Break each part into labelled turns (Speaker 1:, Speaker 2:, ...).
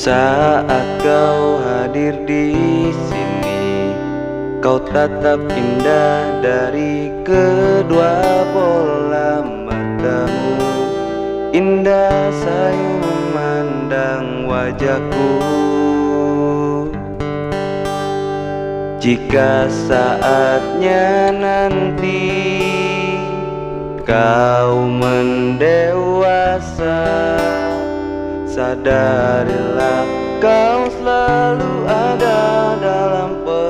Speaker 1: Saat kau hadir di sini, kau tatap indah dari kedua bola matamu. Indah sayu memandang wajahku. Jika saatnya nanti kau mendewasa, sadarilah kau selalu ada dalam pelukku.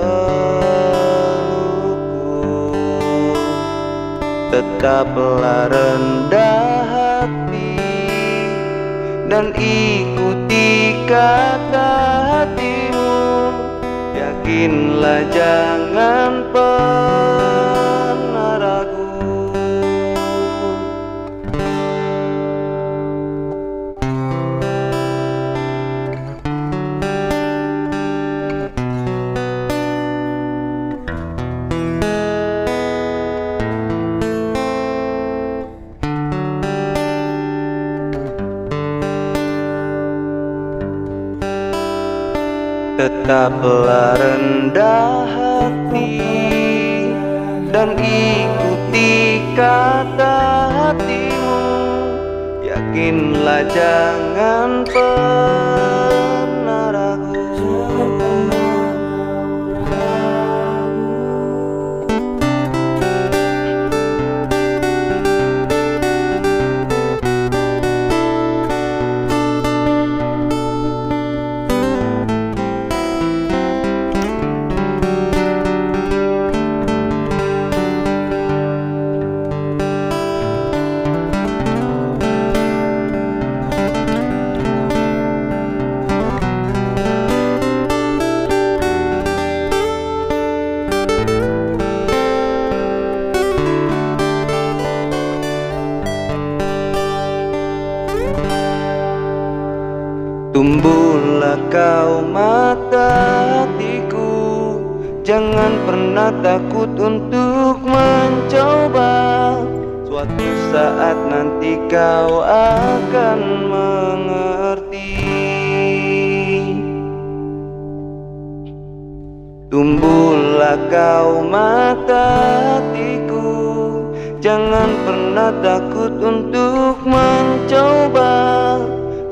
Speaker 1: Tetaplah rendah hati dan ikuti kata hatimu. Yakinlah jangan pernah ragu. Tetaplah rendah hati dan ikuti kata hatimu. Yakinlah jangan pernah ragu. Tumbuhlah kau mata hatiku, jangan pernah takut untuk mencoba. Suatu saat nanti kau akan mengerti. Tumbuhlah kau mata hatiku, jangan pernah takut untuk mencoba.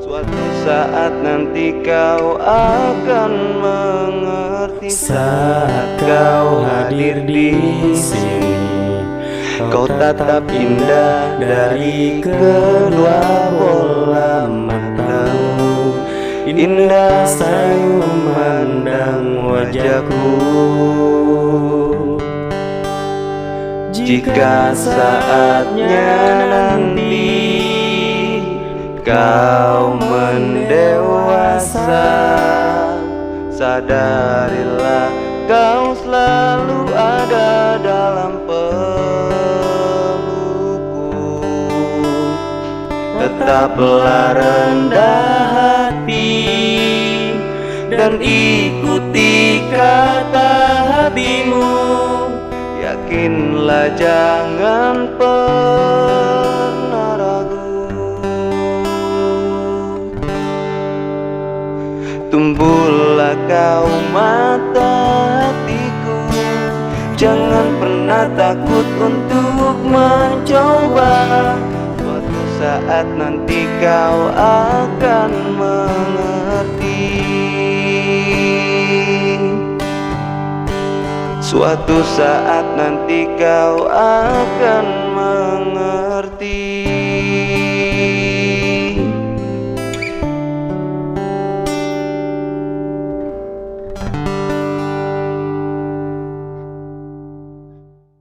Speaker 1: Suatu saat nanti kau akan mengerti.
Speaker 2: Saat kau hadir di sini,
Speaker 1: kau tatap indah dari kedua bola matamu. Indah sayu memandang wajahku. Jika saatnya nanti kau mendewasa, sadarilah kau selalu ada dalam pelukku. Tetaplah rendah hati dan ikuti kata hatimu. Yakinlah jangan pernah ragu. Tumbuhlah kau mata hatiku, jangan pernah takut untuk mencoba. Suatu saat nanti kau akan mengerti. Suatu saat nanti kau akan mengerti.